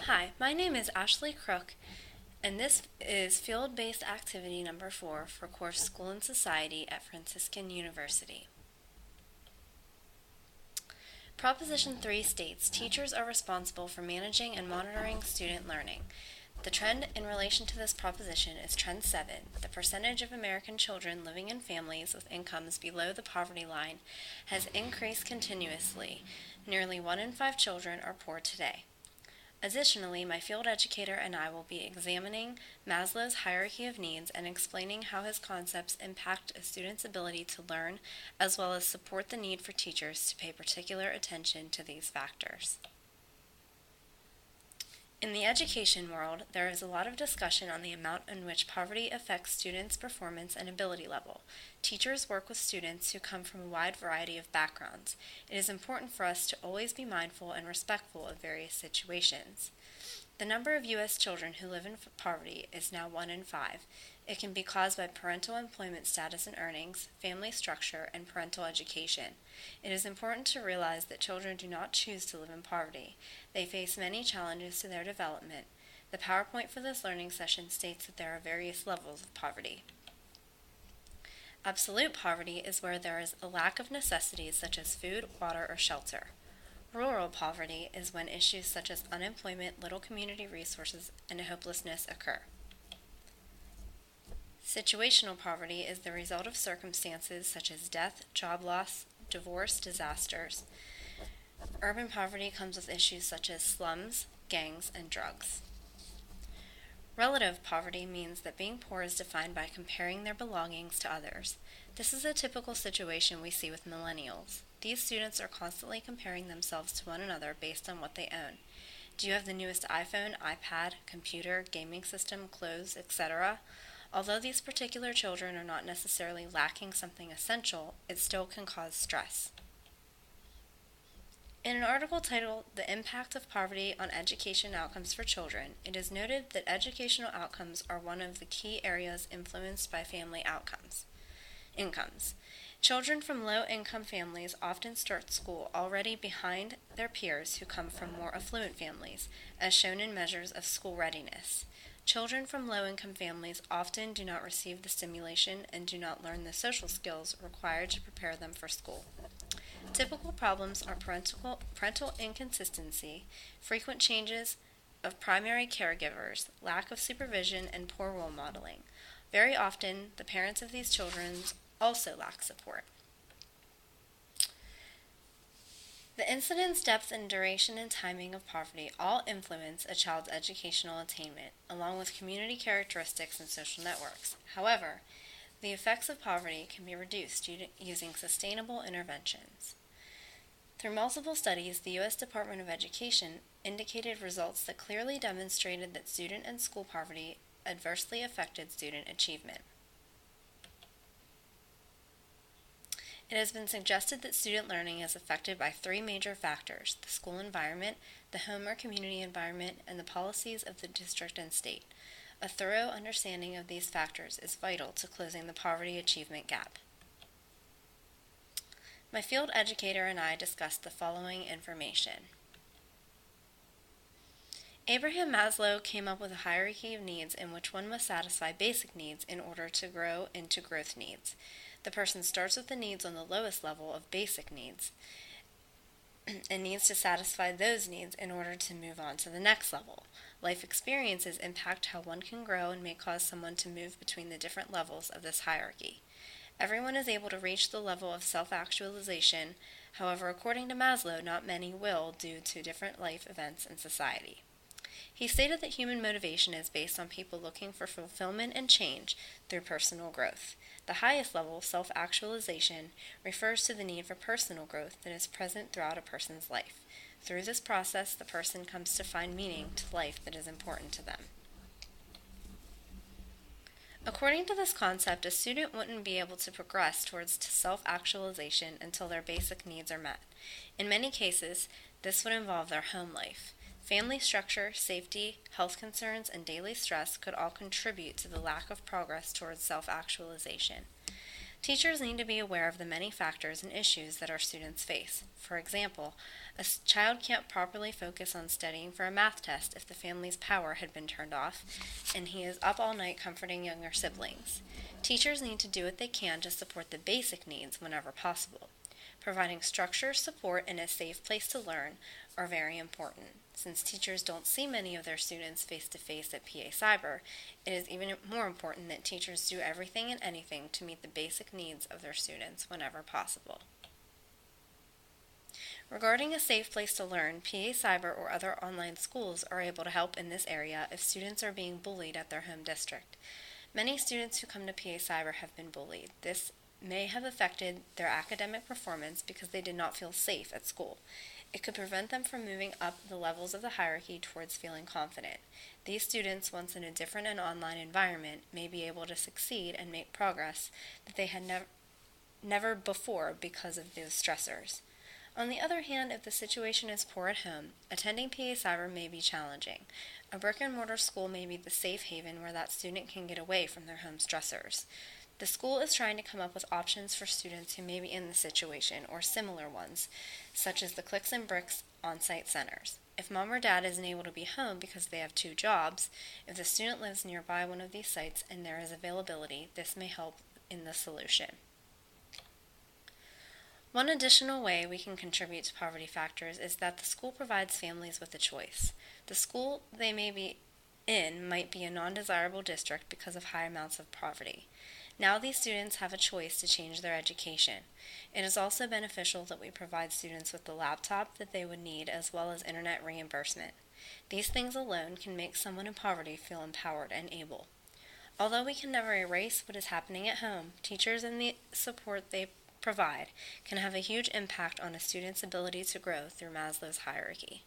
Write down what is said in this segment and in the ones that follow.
Hi, my name is Ashley Crook, and this is field-based activity number 4 for course School and Society at Franciscan University. Proposition 3 states teachers are responsible for managing and monitoring student learning. The trend in relation to this proposition is Trend 7. The percentage of American children living in families with incomes below the poverty line has increased continuously. Nearly 1 in 5 children are poor today. Additionally, my field educator and I will be examining Maslow's hierarchy of needs and explaining how his concepts impact a student's ability to learn, as well as support the need for teachers to pay particular attention to these factors. In the education world, there is a lot of discussion on the amount in which poverty affects students' performance and ability level. Teachers work with students who come from a wide variety of backgrounds. It is important for us to always be mindful and respectful of various situations. The number of U.S. children who live in poverty is now 1 in 5. It can be caused by parental employment status and earnings, family structure, and parental education. It is important to realize that children do not choose to live in poverty. They face many challenges to their development. The PowerPoint for this learning session states that there are various levels of poverty. Absolute poverty is where there is a lack of necessities such as food, water, or shelter. Rural poverty is when issues such as unemployment, little community resources, and hopelessness occur. Situational poverty is the result of circumstances such as death, job loss, divorce, disasters. Urban poverty comes with issues such as slums, gangs, and drugs. Relative poverty means that being poor is defined by comparing their belongings to others. This is a typical situation we see with millennials. These students are constantly comparing themselves to one another based on what they own. Do you have the newest iPhone, iPad, computer, gaming system, clothes, etc.? Although these particular children are not necessarily lacking something essential, it still can cause stress. In an article titled "The Impact of Poverty on Education Outcomes for Children," it is noted that educational outcomes are one of the key areas influenced by family incomes. Children from low-income families often start school already behind their peers who come from more affluent families, as shown in measures of school readiness. Children from low-income families often do not receive the stimulation and do not learn the social skills required to prepare them for school. Typical problems are parental inconsistency, frequent changes of primary caregivers, lack of supervision, and poor role modeling. Very often, the parents of these children also lack support. The incidence, depth, and duration and timing of poverty all influence a child's educational attainment, along with community characteristics and social networks. However, the effects of poverty can be reduced using sustainable interventions. Through multiple studies, the U.S. Department of Education indicated results that clearly demonstrated that student and school poverty adversely affected student achievement. It has been suggested that student learning is affected by 3 major factors: the school environment, the home or community environment, and the policies of the district and state. A thorough understanding of these factors is vital to closing the poverty achievement gap. My field educator and I discussed the following information. Abraham Maslow came up with a hierarchy of needs in which one must satisfy basic needs in order to grow into growth needs. The person starts with the needs on the lowest level of basic needs and needs to satisfy those needs in order to move on to the next level. Life experiences impact how one can grow and may cause someone to move between the different levels of this hierarchy. Everyone is able to reach the level of self-actualization. However, according to Maslow, not many will due to different life events in society. He stated that human motivation is based on people looking for fulfillment and change through personal growth. The highest level, self-actualization, refers to the need for personal growth that is present throughout a person's life. Through this process, the person comes to find meaning to life that is important to them. According to this concept, a student wouldn't be able to progress towards self-actualization until their basic needs are met. In many cases, this would involve their home life. Family structure, safety, health concerns, and daily stress could all contribute to the lack of progress towards self-actualization. Teachers need to be aware of the many factors and issues that our students face. For example, child can't properly focus on studying for a math test if the family's power had been turned off and he is up all night comforting younger siblings. Teachers need to do what they can to support the basic needs whenever possible. Providing structure, support, and a safe place to learn are very important. Since teachers don't see many of their students face-to-face at PA Cyber, it is even more important that teachers do everything and anything to meet the basic needs of their students whenever possible. Regarding a safe place to learn, PA Cyber or other online schools are able to help in this area if students are being bullied at their home district. Many students who come to PA Cyber have been bullied. This may have affected their academic performance because they did not feel safe at school. It could prevent them from moving up the levels of the hierarchy towards feeling confident. These students, once in a different and online environment, may be able to succeed and make progress that they had never before because of those stressors. On the other hand, if the situation is poor at home, attending PA Cyber may be challenging. A brick-and-mortar school may be the safe haven where that student can get away from their home stressors. The school is trying to come up with options for students who may be in this situation or similar ones, such as the Clicks and Bricks on-site centers. If mom or dad isn't able to be home because they have 2 jobs, if the student lives nearby one of these sites and there is availability, this may help in the solution. One additional way we can contribute to poverty factors is that the school provides families with a choice. The school they may be in might be a non-desirable district because of high amounts of poverty. Now these students have a choice to change their education. It is also beneficial that we provide students with the laptop that they would need as well as internet reimbursement. These things alone can make someone in poverty feel empowered and able. Although we can never erase what is happening at home, teachers and the support they provide can have a huge impact on a student's ability to grow through Maslow's hierarchy.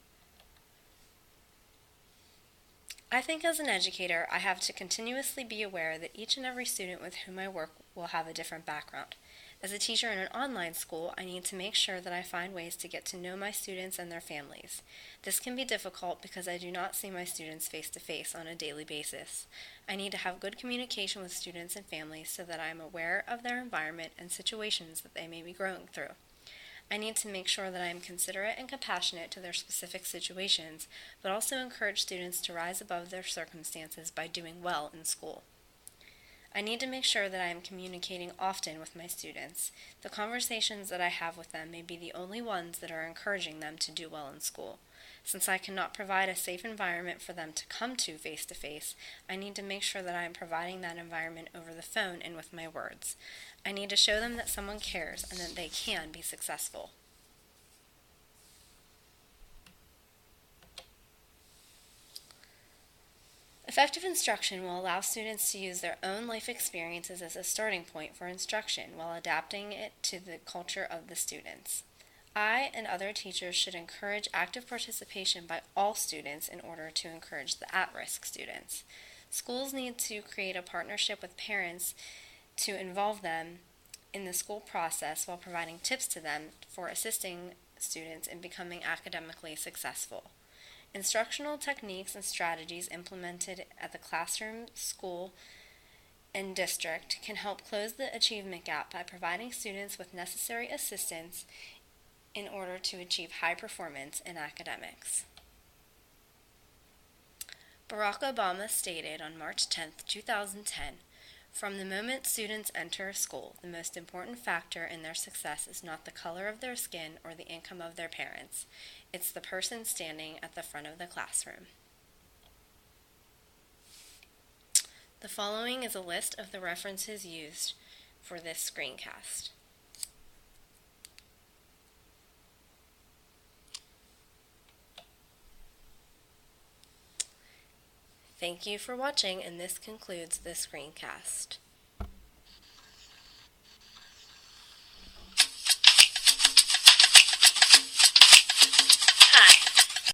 I think as an educator, I have to continuously be aware that each and every student with whom I work will have a different background. As a teacher in an online school, I need to make sure that I find ways to get to know my students and their families. This can be difficult because I do not see my students face-to-face on a daily basis. I need to have good communication with students and families so that I am aware of their environment and situations that they may be growing through. I need to make sure that I am considerate and compassionate to their specific situations, but also encourage students to rise above their circumstances by doing well in school. I need to make sure that I am communicating often with my students. The conversations that I have with them may be the only ones that are encouraging them to do well in school. Since I cannot provide a safe environment for them to come to face-to-face, I need to make sure that I am providing that environment over the phone and with my words. I need to show them that someone cares and that they can be successful. Effective instruction will allow students to use their own life experiences as a starting point for instruction while adapting it to the culture of the students. I and other teachers should encourage active participation by all students in order to encourage the at-risk students. Schools need to create a partnership with parents to involve them in the school process while providing tips to them for assisting students in becoming academically successful. Instructional techniques and strategies implemented at the classroom, school, and district can help close the achievement gap by providing students with necessary assistance in order to achieve high performance in academics. Barack Obama stated on March 10, 2010, "From the moment students enter a school, the most important factor in their success is not the color of their skin or the income of their parents. It's the person standing at the front of the classroom." The following is a list of the references used for this screencast. Thank you for watching, and this concludes the screencast.